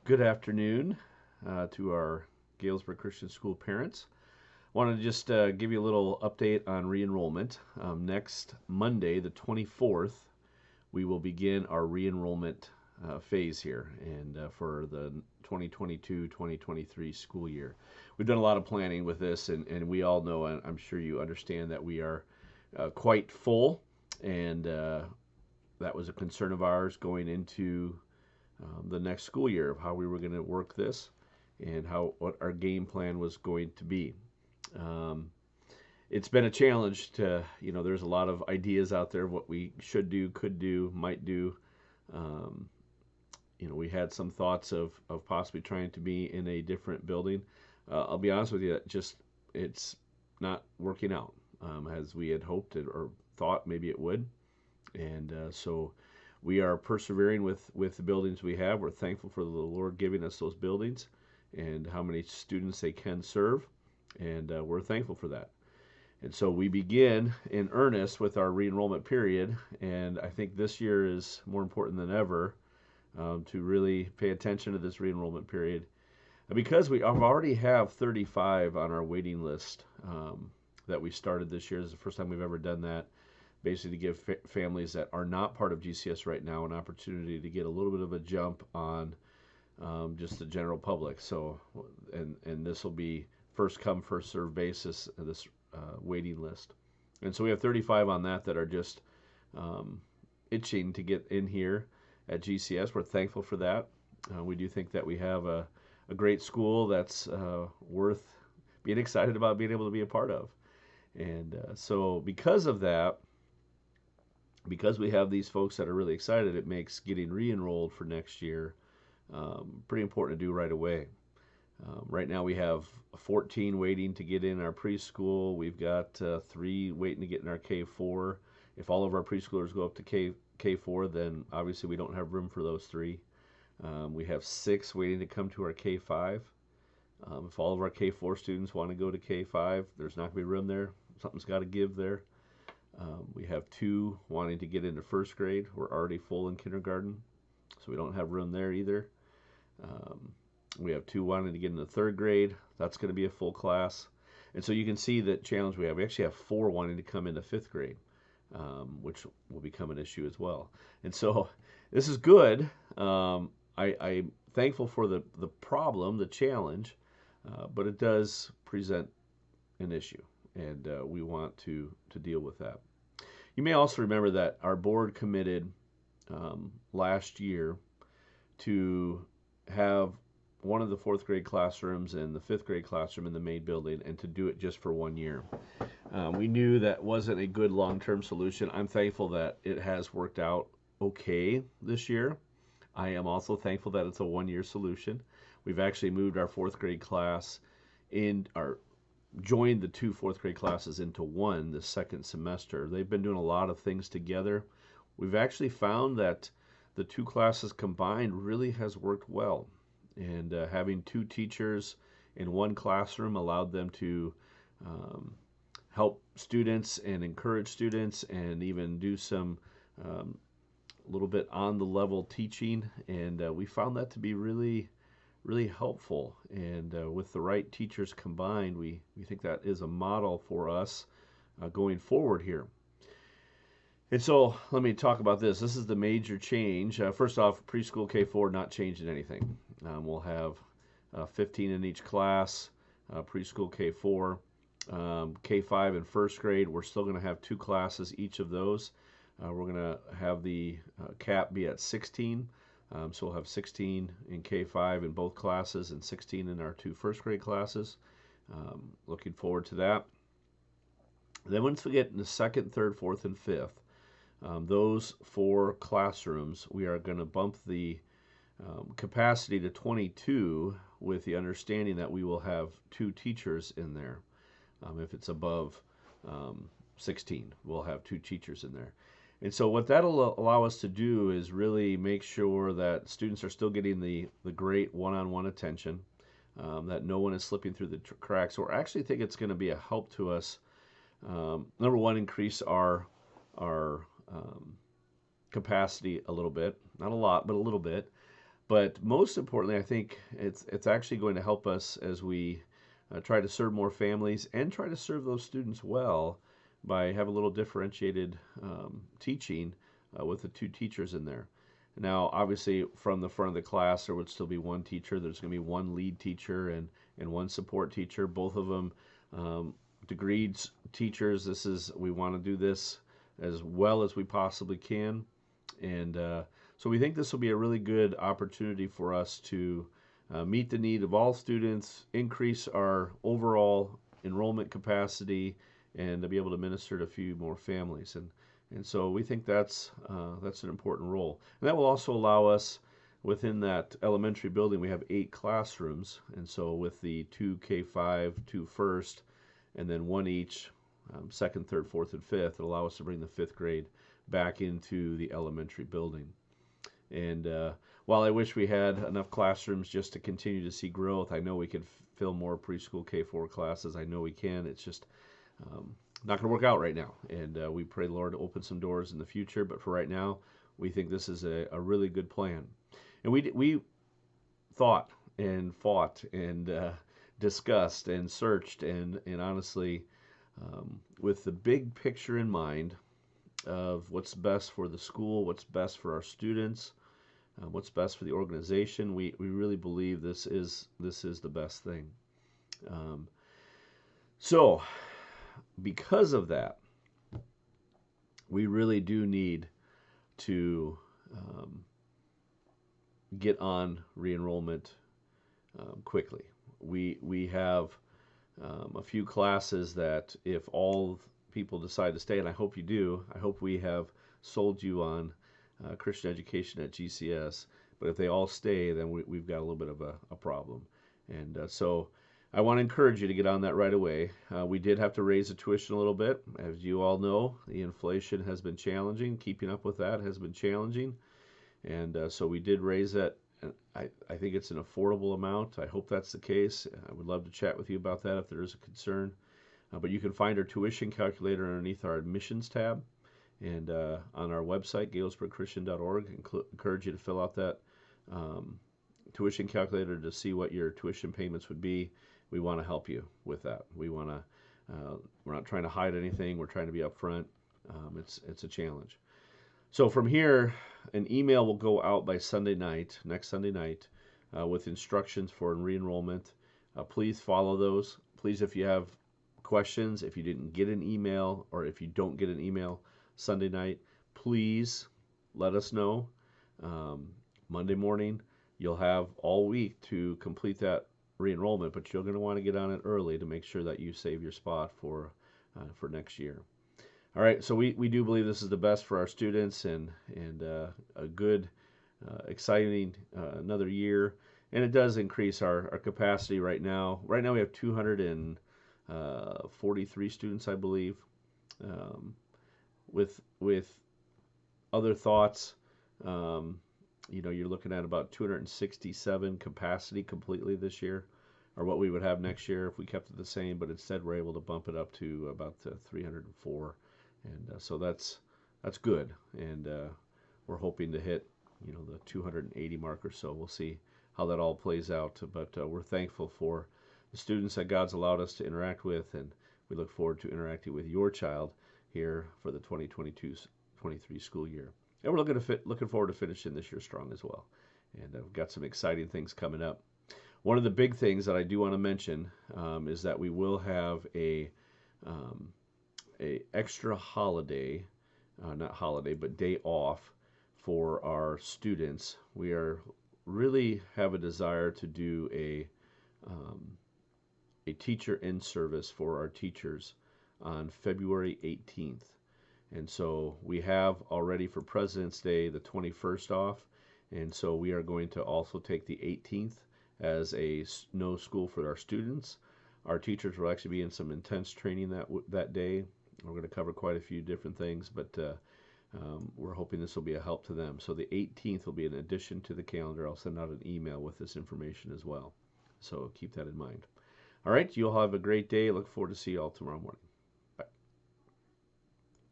Good afternoon to our Galesburg Christian School parents. Wanted to just give you a little update on re-enrollment. Next Monday, the 24th, we will begin our re-enrollment phase here and for the 2022-2023 school year. We've done a lot of planning with this, and we all know, and I'm sure you understand, that we are quite full, and that was a concern of ours going into the next school year of how we were going to work this and what our game plan was going to be. It's been a challenge to, there's a lot of ideas out there of what we should do, could do, might do. We had some thoughts of possibly trying to be in a different building. I'll be honest with you, it's not working out as we had hoped or thought maybe it would. And so we are persevering with the buildings we have. We're thankful for the Lord giving us those buildings and how many students they can serve, and we're thankful for that. And so we begin in earnest with our re-enrollment period, and I think this year is more important than ever to really pay attention to this re-enrollment period, because we already have 35 on our waiting list that we started this year. This is the first time we've ever done that. Basically to give families that are not part of GCS right now an opportunity to get a little bit of a jump on just the general public. So, and this will be first come, first serve basis, this waiting list. And so we have 35 on that are just itching to get in here at GCS. We're thankful for that. We do think that we have a great school that's worth being excited about being able to be a part of. And so because of that, because we have these folks that are really excited, it makes getting re-enrolled for next year pretty important to do right away. Right now we have 14 waiting to get in our preschool. We've got 3 waiting to get in our K4. If all of our preschoolers go up to K4, then obviously we don't have room for those 3. We have 6 waiting to come to our K5. If all of our K4 students want to go to K5, there's not going to be room there. Something's got to give there. We have 2 wanting to get into first grade. We're already full in kindergarten, so we don't have room there either. We have 2 wanting to get into third grade. That's going to be a full class. And so you can see the challenge we have. We actually have 4 wanting to come into fifth grade, which will become an issue as well. And so this is good. I'm thankful for the problem, the challenge, but it does present an issue, and we want to deal with that. You may also remember that our board committed last year to have one of the 4th grade classrooms and the 5th grade classroom in the main building, and to do it just for 1 year. We knew that wasn't a good long-term solution. I'm thankful that it has worked out okay this year. I am also thankful that it's a 1-year solution. We've actually moved our 4th grade class joined the 2 4th grade classes into one this second semester. They've been doing a lot of things together. We've actually found that the 2 classes combined really has worked well. And having 2 teachers in one classroom allowed them to help students and encourage students, and even do some little bit on the level teaching. And we found that to be really helpful, and with the right teachers combined, we think that is a model for us going forward here. And so let me talk about this. This is the major change. First off, preschool K4 not changing anything. We'll have 15 in each class, preschool K4. K5 and first grade, we're still going to have 2 classes each of those. We're going to have the cap be at 16. So we'll have 16 in K5 in both classes and 16 in our 2 first grade classes. Looking forward to that. Then once we get into 2nd, 3rd, 4th, and 5th, those 4 classrooms, we are going to bump the capacity to 22, with the understanding that we will have 2 teachers in there. If it's above 16, we'll have 2 teachers in there. And so what that'll allow us to do is really make sure that students are still getting the great one-on-one attention, that no one is slipping through the cracks. So I actually think it's going to be a help to us. Number one, increase our capacity a little bit, not a lot, but a little bit. But most importantly, I think it's actually going to help us as we try to serve more families and try to serve those students well by have a little differentiated teaching with the two teachers in there. Now, obviously, from the front of the class, there would still be one teacher. There's going to be one lead teacher and one support teacher. Both of them degreed teachers. We want to do this as well as we possibly can, and so we think this will be a really good opportunity for us to meet the need of all students, increase our overall enrollment capacity, and to be able to minister to a few more families. And so we think that's an important role. And that will also allow us, within that elementary building, we have 8 classrooms. And so with the 2 K5, 2 first, and then 1 each, second, third, fourth, and fifth, it'll allow us to bring the 5th grade back into the elementary building. And while I wish we had enough classrooms just to continue to see growth, I know we could fill more preschool K4 classes. I know we can. It's just not going to work out right now. And we pray the Lord to open some doors in the future. But for right now, we think this is a really good plan. And we thought and fought and discussed and searched and honestly, with the big picture in mind of what's best for the school, what's best for our students, what's best for the organization. We really believe this is the best thing. So because of that, we really do need to get on re-enrollment quickly. We have a few classes that if all people decide to stay, and I hope you do, I hope we have sold you on Christian education at GCS, but if they all stay, then we've got a little bit of a problem. And so I want to encourage you to get on that right away. We did have to raise the tuition a little bit. As you all know, the inflation has been challenging. Keeping up with that has been challenging. And so we did raise that. I think it's an affordable amount. I hope that's the case. I would love to chat with you about that if there is a concern. But you can find our tuition calculator underneath our admissions tab and on our website, galesburgchristian.org. Encourage you to fill out that tuition calculator to see what your tuition payments would be. We want to help you with that. We're not trying to hide anything. We're trying to be upfront. It's a challenge. So from here, an email will go out by next Sunday night, with instructions for re-enrollment. Please follow those. Please, if you have questions, if you didn't get an email, or if you don't get an email Sunday night, please let us know. Monday morning, you'll have all week to complete that re-enrollment, but you're going to want to get on it early to make sure that you save your spot for next year. All right, so we do believe this is the best for our students and a good, exciting another year. And it does increase our capacity right now. Right now we have 243 students, I believe. With other thoughts, you're looking at about 267 capacity completely this year, or what we would have next year if we kept it the same. But instead, we're able to bump it up to about 304. And so that's good, and we're hoping to hit the 280 mark or so. We'll see how that all plays out, but we're thankful for the students that God's allowed us to interact with, and we look forward to interacting with your child here for the 2022-23 school year. And we're looking forward to finishing this year strong as well. And I've got some exciting things coming up. One of the big things that I do want to mention is that we will have a extra holiday, not holiday, but day off for our students. We really have a desire to do a teacher in service for our teachers on February 18th. And so we have already for President's Day the 21st off, and so we are going to also take the 18th as a no school for our students. Our teachers will actually be in some intense training that day. We're going to cover quite a few different things, but we're hoping this will be a help to them. So the 18th will be an addition to the calendar. I'll send out an email with this information as well. So keep that in mind. All right, you all have a great day. Look forward to see you all tomorrow morning.